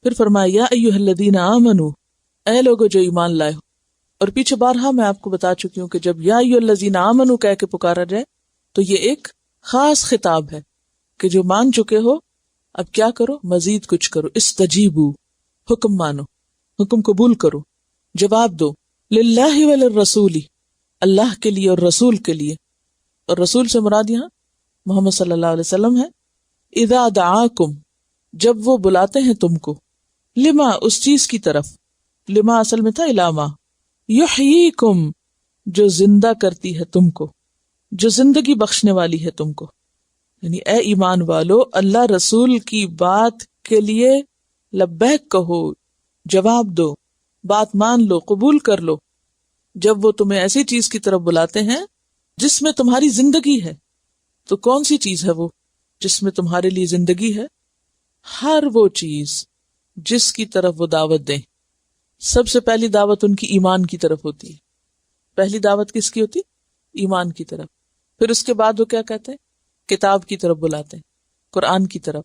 پھر فرمایا یا ایھا الذین آمنوا، اے لوگو جو ایمان لائے ہو. اور پیچھے بارہا میں آپ کو بتا چکی ہوں کہ جب یا ایھا الذین آمنوا کہہ کے پکارا جائے تو یہ ایک خاص خطاب ہے کہ جو مان چکے ہو اب کیا کرو، مزید کچھ کرو. استجیبوا، حکم مانو، حکم قبول کرو، جواب دو. للہ وللرسول، اللہ کے لیے اور رسول کے لیے. اور رسول سے مراد یہاں محمد صلی اللہ علیہ وسلم ہے. اذا دعاکم، جب وہ بلاتے ہیں تم کو، لما، اس چیز کی طرف، لما اصل میں تھا علامہ، یحییکم، جو زندہ کرتی ہے تم کو، جو زندگی بخشنے والی ہے تم کو. یعنی اے ایمان والو، اللہ رسول کی بات کے لیے لبیک کہو، جواب دو، بات مان لو، قبول کر لو. جب وہ تمہیں ایسی چیز کی طرف بلاتے ہیں جس میں تمہاری زندگی ہے. تو کون سی چیز ہے وہ جس میں تمہارے لیے زندگی ہے؟ ہر وہ چیز جس کی طرف وہ دعوت دیں. سب سے پہلی دعوت ان کی ایمان کی طرف ہوتی ہے. پہلی دعوت کس کی ہوتی؟ ایمان کی طرف. پھر اس کے بعد وہ کیا کہتے ہیں؟ کتاب کی طرف بلاتے ہیں، قرآن کی طرف.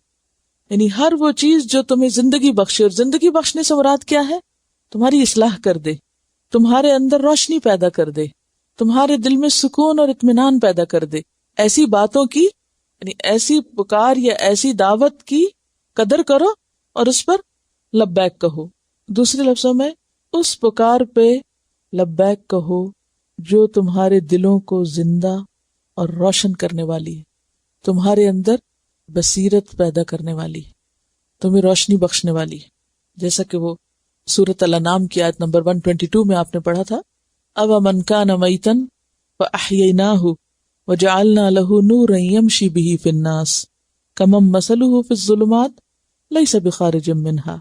یعنی ہر وہ چیز جو تمہیں زندگی بخشے. اور زندگی بخشنے سے مراد کیا ہے؟ تمہاری اصلاح کر دے، تمہارے اندر روشنی پیدا کر دے، تمہارے دل میں سکون اور اطمینان پیدا کر دے. ایسی باتوں کی، یعنی ایسی پکار یا ایسی دعوت کی قدر کرو اور اس پر لبیک کہو. دوسرے لفظوں میں اس پکار پہ لبیک کہو جو تمہارے دلوں کو زندہ اور روشن کرنے والی ہے، تمہارے اندر بصیرت پیدا کرنے والی ہے، تمہیں روشنی بخشنے والی ہے. جیسا کہ وہ سورۃ الانعام کی آیت نمبر 122 میں آپ نے پڑھا تھا، اوَمَنْ كَانَ مَيْتًا فَأَحْيَيْنَاهُ وَجَعَلْنَا لَهُ نُورًا يَمْشِي بِهِ فِي النَّاسِ كَمَنْ مَثَلُهُ فِي الظُّلُمَاتِ لَيْسَ بِخَارِجٍ مِّنْهَا.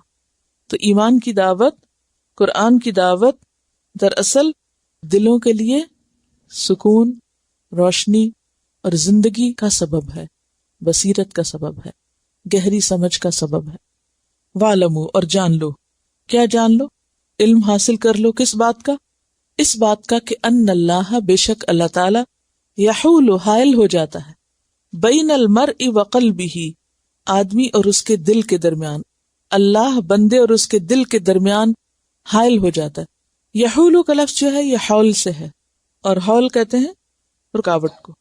تو ایمان کی دعوت، قرآن کی دعوت دراصل دلوں کے لیے سکون، روشنی اور زندگی کا سبب ہے، بصیرت کا سبب ہے، گہری سمجھ کا سبب ہے. وَاعْلَمُوا، اور جان لو. کیا جان لو؟ علم حاصل کر لو. کس بات کا؟ اس بات کا کہ ان اللہ، بے شک اللہ تعالی، یحول، حائل ہو جاتا ہے، بین المرء وقلبہ، آدمی اور اس کے دل کے درمیان. اللہ بندے اور اس کے دل کے درمیان حائل ہو جاتا ہے. یحول کا لفظ جو ہے یہ حول سے ہے، اور حول کہتے ہیں رکاوٹ کو.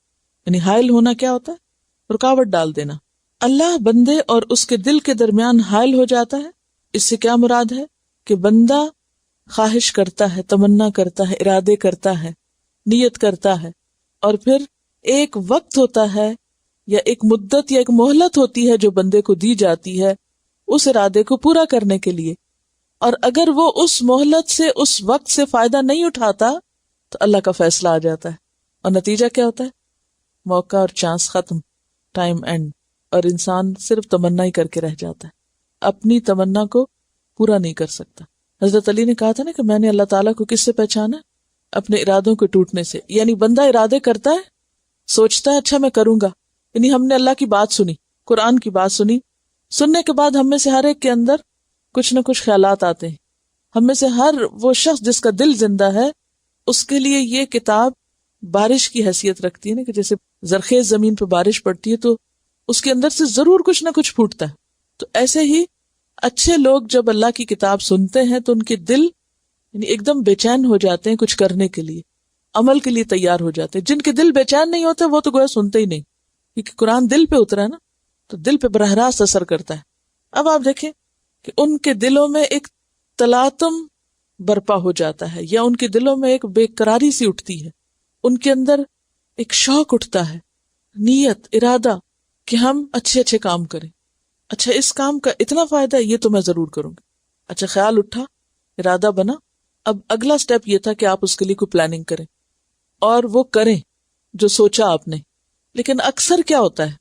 یعنی حائل ہونا کیا ہوتا ہے؟ رکاوٹ ڈال دینا. اللہ بندے اور اس کے دل کے درمیان حائل ہو جاتا ہے. اس سے کیا مراد ہے؟ کہ بندہ خواہش کرتا ہے، تمنا کرتا ہے، ارادے کرتا ہے، نیت کرتا ہے، اور پھر ایک وقت ہوتا ہے یا ایک مدت یا ایک مہلت ہوتی ہے جو بندے کو دی جاتی ہے اس ارادے کو پورا کرنے کے لیے. اور اگر وہ اس مہلت سے، اس وقت سے فائدہ نہیں اٹھاتا تو اللہ کا فیصلہ آ جاتا ہے، اور نتیجہ کیا ہوتا ہے؟ موقع اور چانس ختم، ٹائم اینڈ، اور انسان صرف تمنا ہی کر کے رہ جاتا ہے، اپنی تمنا کو پورا نہیں کر سکتا. حضرت علی نے کہا تھا نا کہ میں نے اللہ تعالیٰ کو کس سے پہچانا؟ اپنے ارادوں کے ٹوٹنے سے. یعنی بندہ ارادے کرتا ہے، سوچتا ہے اچھا میں کروں گا. یعنی ہم نے اللہ کی بات سنی، قرآن کی بات سنی، سننے کے بعد ہم میں سے ہر ایک کے اندر کچھ نہ کچھ خیالات آتے ہیں. ہم میں سے ہر وہ شخص جس کا دل زندہ ہے اس کے لیے یہ کتاب بارش کی حیثیت رکھتی ہے نا، کہ جیسے زرخیز زمین پہ بارش پڑتی ہے تو اس کے اندر سے ضرور کچھ نہ کچھ پھوٹتا ہے. تو ایسے ہی اچھے لوگ جب اللہ کی کتاب سنتے ہیں تو ان کے دل یعنی ایک دم بے چین ہو جاتے ہیں کچھ کرنے کے لیے، عمل کے لیے تیار ہو جاتے ہیں. جن کے دل بے چین نہیں ہوتے وہ تو گویا سنتے ہی نہیں، کیونکہ قرآن دل پہ اترا ہے نا، تو دل پہ براہ راست اثر کرتا ہے. اب آپ دیکھیں کہ ان کے دلوں میں ایک تلاطم برپا ہو جاتا ہے، یا ان کے دلوں میں ایک بے قراری سی اٹھتی ہے، ان کے اندر ایک شوق اٹھتا ہے، نیت، ارادہ کہ ہم اچھے اچھے کام کریں. اچھا اس کام کا اتنا فائدہ ہے، یہ تو میں ضرور کروں گا. اچھا خیال اٹھا، ارادہ بنا. اب اگلا سٹیپ یہ تھا کہ آپ اس کے لیے کوئی پلاننگ کریں اور وہ کریں جو سوچا آپ نے. لیکن اکثر کیا ہوتا ہے،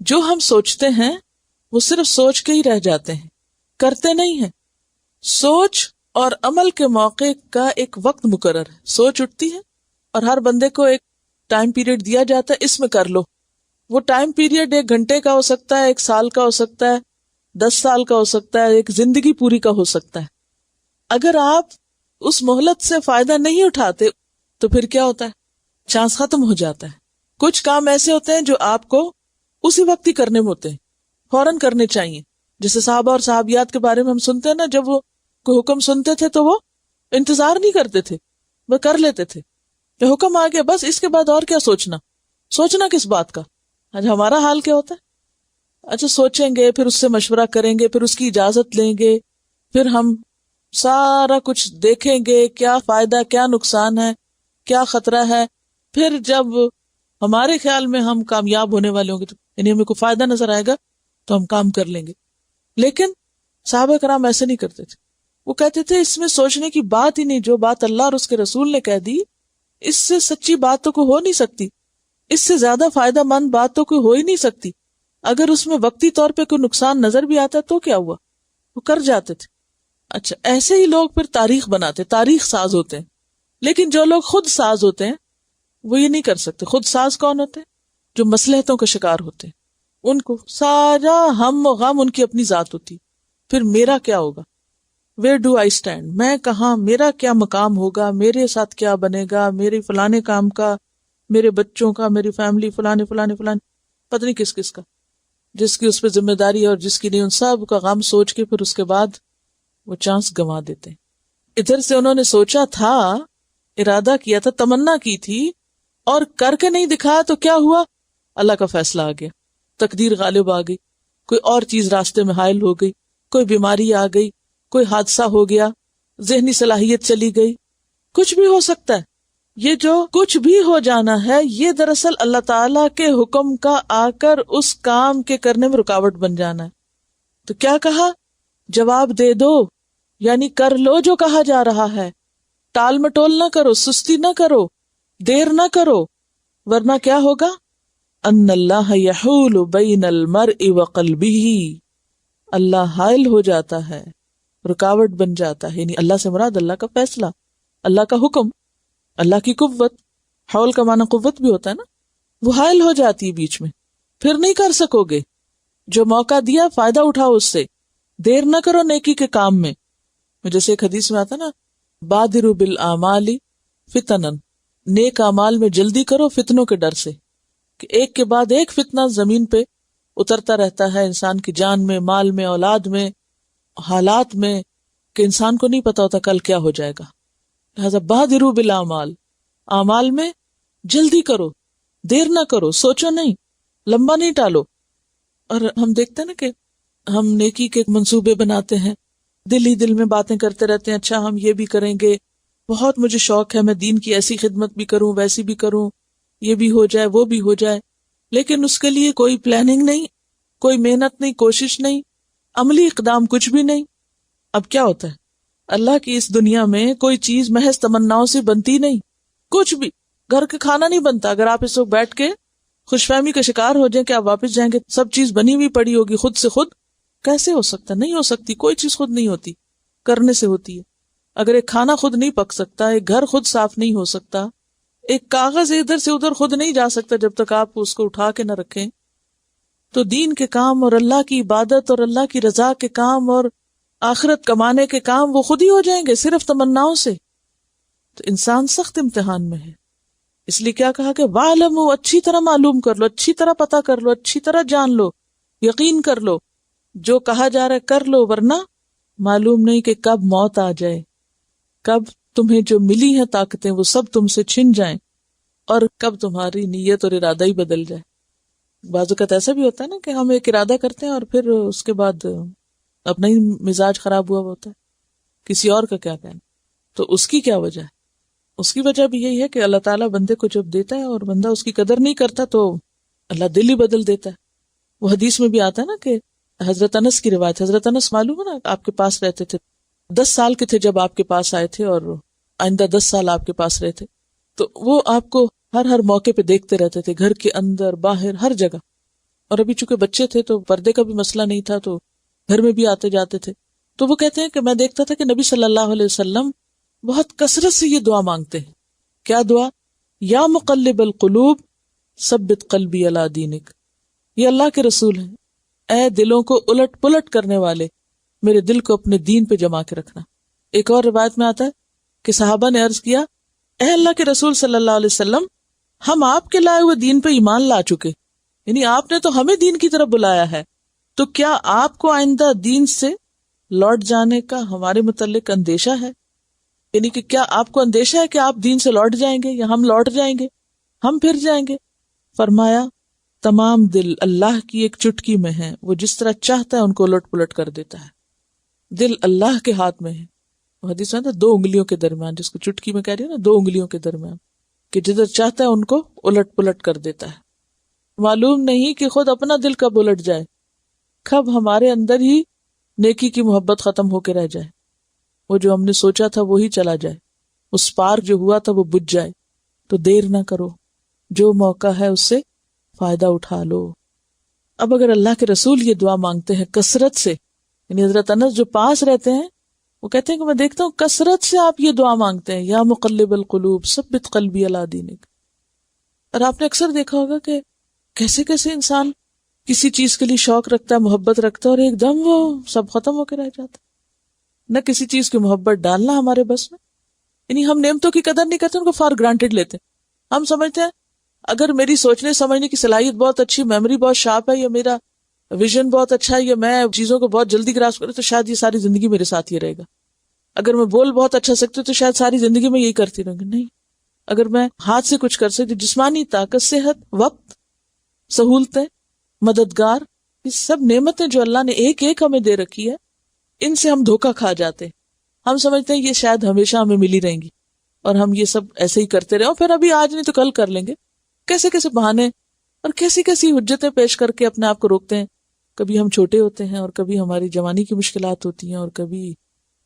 جو ہم سوچتے ہیں وہ صرف سوچ کے ہی رہ جاتے ہیں، کرتے نہیں ہیں. سوچ اور عمل کے موقع کا ایک وقت مقرر ہے. سوچ اٹھتی ہے اور ہر بندے کو ایک ٹائم پیریڈ دیا جاتا ہے، اس میں کر لو. وہ ٹائم پیریڈ 1 گھنٹے کا ہو سکتا ہے، 1 سال کا ہو سکتا ہے، 10 سال کا ہو سکتا ہے، ایک زندگی پوری کا ہو سکتا ہے. اگر آپ اس مہلت سے فائدہ نہیں اٹھاتے تو پھر کیا ہوتا ہے؟ چانس ختم ہو جاتا ہے. کچھ کام ایسے ہوتے ہیں جو آپ کو اسی وقت ہی کرنے ہوتے ہیں، فوراً کرنے چاہیے، جیسے صحابہ اور صحابیات کے بارے میں ہم سنتے ہیں نا، جب وہ کوئی حکم سنتے تھے تو وہ انتظار نہیں کرتے تھے، وہ کر لیتے تھے کہ حکم آ گیا بس، اس کے بعد اور کیا سوچنا کس بات کا۔ آج ہمارا حال کیا ہوتا ہے؟ اچھا سوچیں گے، پھر اس سے مشورہ کریں گے، پھر اس کی اجازت لیں گے، پھر ہم سارا کچھ دیکھیں گے، کیا فائدہ کیا نقصان ہے، کیا خطرہ ہے، پھر جب ہمارے خیال میں ہم کامیاب ہونے والے ہوں گے، یعنی ہمیں کوئی فائدہ نظر آئے گا تو ہم کام کر لیں گے۔ لیکن صحابہ کرام ایسے نہیں کرتے تھے، وہ کہتے تھے اس میں سوچنے کی بات ہی نہیں، جو بات اللہ اور اس کے رسول نے کہہ دی، اس سے سچی بات تو کوئی ہو نہیں سکتی، اس سے زیادہ فائدہ مند بات تو کوئی ہو ہی نہیں سکتی۔ اگر اس میں وقتی طور پہ کوئی نقصان نظر بھی آتا ہے تو کیا ہوا، وہ کر جاتے تھے۔ اچھا ایسے ہی لوگ پھر تاریخ بناتے، تاریخ ساز ہوتے ہیں، لیکن جو لوگ خود ساز ہوتے ہیں وہ یہ نہیں کر سکتے۔ خود ساز کون ہوتے ہیں؟ جو مصلحتوں کا شکار ہوتے ہیں، ان کو سارا ہم و غم ان کی اپنی ذات ہوتی، پھر میرا کیا ہوگا، ویئر ڈو آئی اسٹینڈ، میں کہاں، میرا کیا مقام ہوگا، میرے ساتھ کیا بنے گا، میرے فلانے کام کا، میرے بچوں کا، میری فیملی، فلانے پتہ نہیں کس کس کا، جس کی اس پہ ذمہ داری اور جس کی نہیں، ان سب کا غم سوچ کے پھر اس کے بعد وہ چانس گنوا دیتے ہیں۔ ادھر سے انہوں نے سوچا تھا، ارادہ کیا تھا، تمنا کی تھی، اور کر کے نہیں دکھایا تو کیا ہوا، اللہ کا فیصلہ آ گیا، تقدیر غالب آ گئی، کوئی اور چیز راستے میں حائل ہو گئی، کوئی بیماری آ گئی، کوئی حادثہ ہو گیا، ذہنی صلاحیت چلی گئی، کچھ بھی ہو سکتا ہے۔ یہ جو کچھ بھی ہو جانا ہے، یہ دراصل اللہ تعالی کے حکم کا آ کر اس کام کے کرنے میں رکاوٹ بن جانا ہے۔ تو کیا کہا؟ جواب دے دو، یعنی کر لو جو کہا جا رہا ہے، ٹال مٹول نہ کرو، سستی نہ کرو، دیر نہ کرو، ورنہ کیا ہوگا؟ ان اللہ یحول بین المرء وقلبہ، اللہ حائل ہو جاتا ہے، رکاوٹ بن جاتا ہے، یعنی اللہ سے مراد اللہ کا فیصلہ، اللہ کا حکم، اللہ کی قوت، حول کا معنی قوت بھی ہوتا ہے نا، وہ حائل ہو جاتی ہے بیچ میں، پھر نہیں کر سکو گے۔ جو موقع دیا فائدہ اٹھاؤ اس سے، دیر نہ کرو نیکی کے کام میں۔ جیسے ایک حدیث میں آتا نا، بادروا بالاعمال فتنا، نیک اعمال میں جلدی کرو فتنوں کے ڈر سے، کہ ایک کے بعد ایک فتنہ زمین پہ اترتا رہتا ہے، انسان کی جان میں، مال میں، اولاد میں، حالات میں، کہ انسان کو نہیں پتا ہوتا کل کیا ہو جائے گا۔ لہذا بادروا بالاعمال، اعمال میں جلدی کرو، دیر نہ کرو، سوچو نہیں، لمبا نہیں ٹالو۔ اور ہم دیکھتے ہیں نا کہ ہم نیکی کے منصوبے بناتے ہیں، دل ہی دل میں باتیں کرتے رہتے ہیں، اچھا ہم یہ بھی کریں گے، بہت مجھے شوق ہے میں دین کی ایسی خدمت بھی کروں، ویسی بھی کروں، یہ بھی ہو جائے، وہ بھی ہو جائے، لیکن اس کے لیے کوئی پلاننگ نہیں، کوئی محنت نہیں، کوشش نہیں، عملی اقدام کچھ بھی نہیں۔ اب کیا ہوتا ہے؟ اللہ کی اس دنیا میں کوئی چیز محض تمناؤں سے بنتی نہیں، کچھ بھی، گھر کا کھانا نہیں بنتا اگر آپ اس وقت بیٹھ کے خوش فہمی کا شکار ہو جائیں کہ آپ واپس جائیں گے سب چیز بنی ہوئی پڑی ہوگی خود سے خود، کیسے ہو سکتا؟ نہیں ہو سکتی، کوئی چیز خود نہیں ہوتی، کرنے سے ہوتی ہے۔ اگر ایک کھانا خود نہیں پک سکتا، ایک گھر خود صاف نہیں ہو سکتا، ایک کاغذ ادھر سے ادھر خود نہیں جا سکتا جب تک آپ اس کو اٹھا کے نہ رکھیں، تو دین کے کام اور اللہ کی عبادت اور اللہ کی رضا کے کام اور آخرت کمانے کے کام وہ خود ہی ہو جائیں گے صرف تمناؤں سے۔ تو انسان سخت امتحان میں ہے، اس لیے کیا کہا کہ وَاعْلَمُوا، اچھی طرح معلوم کر لو، اچھی طرح پتہ کر لو، اچھی طرح جان لو، یقین کر لو، جو کہا جا رہا ہے کر لو، ورنہ معلوم نہیں کہ کب موت آ جائے، کب تمہیں جو ملی ہیں طاقتیں وہ سب تم سے چھن جائیں، اور کب تمہاری نیت اور ارادہ ہی بدل جائے۔ بعض اوقات ایسا بھی ہوتا ہے نا کہ ہم ایک ارادہ کرتے ہیں اور پھر اس کے بعد اپنا ہی مزاج خراب ہوا ہوتا ہے، کسی اور کا کیا کہنا۔ تو اس کی کیا وجہ ہے؟ اس کی وجہ بھی یہی ہے کہ اللہ تعالیٰ بندے کو جب دیتا ہے اور بندہ اس کی قدر نہیں کرتا تو اللہ دل ہی بدل دیتا ہے۔ وہ حدیث میں بھی آتا ہے نا کہ حضرت انس کی روایت، حضرت انس معلوم ہے نا آپ کے پاس رہتے تھے، 10 سال کے تھے جب آپ کے پاس آئے تھے اور آئندہ 10 سال آپ کے پاس رہے تھے، تو وہ آپ کو ہر موقع پہ دیکھتے رہتے تھے، گھر کے اندر باہر ہر جگہ، اور ابھی چونکہ بچے تھے تو پردے کا بھی مسئلہ نہیں تھا تو گھر میں بھی آتے جاتے تھے۔ تو وہ کہتے ہیں کہ میں دیکھتا تھا کہ نبی صلی اللہ علیہ وسلم بہت کثرت سے یہ دعا مانگتے ہیں۔ کیا دعا؟ یا مقلب القلوب ثبت قلبی علی دینک، یہ اللہ کے رسول ہیں، اے دلوں کو الٹ پلٹ کرنے والے، میرے دل کو اپنے دین پہ جما کے رکھنا۔ ایک اور روایت میں آتا ہے کہ صحابہ نے عرض کیا، اے اللہ کے رسول صلی اللہ علیہ وسلم، ہم آپ کے لائے ہوئے دین پہ ایمان لا چکے، یعنی آپ نے تو ہمیں دین کی طرف بلایا ہے، تو کیا آپ کو آئندہ دین سے لوٹ جانے کا ہمارے متعلق اندیشہ ہے؟ یعنی کہ کیا آپ کو اندیشہ ہے کہ آپ دین سے لوٹ جائیں گے یا ہم لوٹ جائیں گے، ہم پھر جائیں گے؟ فرمایا تمام دل اللہ کی ایک چٹکی میں ہیں، وہ جس طرح چاہتا ہے ان کو الٹ پلٹ کر دیتا ہے۔ دل اللہ کے ہاتھ میں ہے۔ وہ حدیث میں دو انگلیوں کے درمیان، جس کو چٹکی میں کہہ رہی ہے نا، دو انگلیوں کے درمیان، کہ جدھر چاہتا ہے ان کو الٹ پلٹ کر دیتا ہے۔ معلوم نہیں کہ خود اپنا دل کب الٹ جائے، کب ہمارے اندر ہی نیکی کی محبت ختم ہو کے رہ جائے، وہ جو ہم نے سوچا تھا وہی چلا جائے، اس سپارک جو ہوا تھا وہ بجھ جائے۔ تو دیر نہ کرو، جو موقع ہے اس سے فائدہ اٹھا لو۔ اب اگر اللہ کے رسول یہ دعا مانگتے ہیں کثرت سے، یعنی حضرت انس جو پاس رہتے ہیں وہ کہتے ہیں کہ میں دیکھتا ہوں کثرت سے آپ یہ دعا مانگتے ہیں، یا مقلب القلوب ثبت قلبی علی دینک۔ اور آپ نے اکثر دیکھا ہوگا کہ کیسے کیسے انسان کسی چیز کے لیے شوق رکھتا ہے، محبت رکھتا ہے، اور ایک دم وہ سب ختم ہو کے رہ جاتا ہے۔ نہ کسی چیز کی محبت ڈالنا ہمارے بس میں، یعنی ہم نعمتوں کی قدر نہیں کرتے، ان کو فار گرانٹیڈ لیتے ہیں۔ ہم سمجھتے ہیں اگر میری سوچنے سمجھنے کی صلاحیت بہت اچھی، میموری بہت شارپ ہے، یا میرا ویژن بہت اچھا ہے، یا میں چیزوں کو بہت جلدی گراسپ کروں، تو شاید یہ ساری زندگی میرے ساتھ ہی رہے گا۔ اگر میں بول بہت اچھا سکتی ہوں تو شاید ساری زندگی میں یہی کرتی رہوں گی۔ نہیں، اگر میں ہاتھ سے کچھ کر سکتی، جسمانی طاقت، صحت، وقت، سہولتیں، مددگار، یہ سب نعمتیں جو اللہ نے ایک ایک ہمیں دے رکھی ہے، ان سے ہم دھوکہ کھا جاتے ہیں۔ ہم سمجھتے ہیں یہ شاید ہمیشہ ہمیں ملی رہیں گی، اور ہم یہ سب ایسے ہی کرتے رہے، اور پھر ابھی آج نہیں تو کل کر لیں گے۔ کیسے کیسے بہانے اور کیسی کیسی حجتیں پیش کر کے اپنے آپ کو روکتے ہیں۔ کبھی ہم چھوٹے ہوتے ہیں، اور کبھی ہماری جوانی کی مشکلات ہوتی ہیں، اور کبھی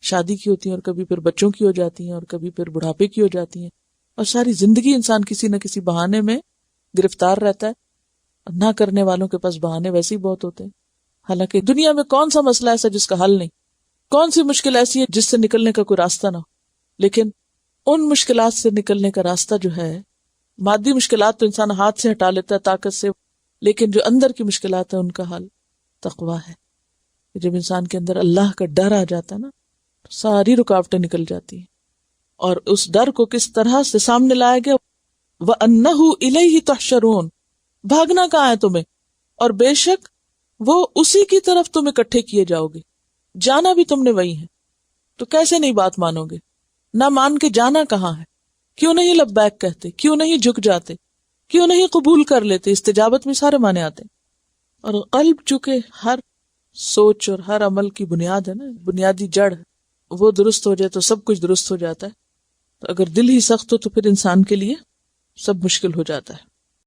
شادی کی ہوتی ہیں، اور کبھی پھر بچوں کی ہو جاتی ہیں، اور کبھی پھر بڑھاپے کی ہو جاتی ہیں، اور ساری زندگی انسان کسی نہ کسی بہانے میں گرفتار رہتا ہے۔ نہ کرنے والوں کے پاس بہانے ویسے ہی بہت ہوتے ہیں۔ حالانکہ دنیا میں کون سا مسئلہ ایسا جس کا حل نہیں، کون سی مشکل ایسی ہے جس سے نکلنے کا کوئی راستہ نہ ہو، لیکن ان مشکلات سے نکلنے کا راستہ جو ہے، مادی مشکلات تو انسان ہاتھ سے ہٹا لیتا ہے طاقت سے، لیکن جو اندر کی مشکلات ہیں ان کا حل تقویٰ ہے۔ جب انسان کے اندر اللہ کا ڈر آ جاتا ہے نا، تو ساری رکاوٹیں نکل جاتی ہیں۔ اور اس ڈر کو کس طرح سے سامنے لایا گیا، وَأَنَّهُ إِلَيْهِ تُحْشَرُونَ، بھاگنا کہاں ہے تمہیں، اور بے شک وہ اسی کی طرف تم اکٹھے کیے جاؤ گے، جانا بھی تم نے وہی ہے۔ تو کیسے نہیں بات مانو گے؟ نہ مان کے جانا کہاں ہے؟ کیوں نہیں لبیک کہتے؟ کیوں نہیں جھک جاتے؟ کیوں نہیں قبول کر لیتے؟ استجابت میں سارے معنی آتے ہیں۔ اور قلب چونکہ ہر سوچ اور ہر عمل کی بنیاد ہے نا، بنیادی جڑ، وہ درست ہو جائے تو سب کچھ درست ہو جاتا ہے۔ تو اگر دل ہی سخت ہو تو پھر انسان کے لیے سب مشکل ہو جاتا ہے۔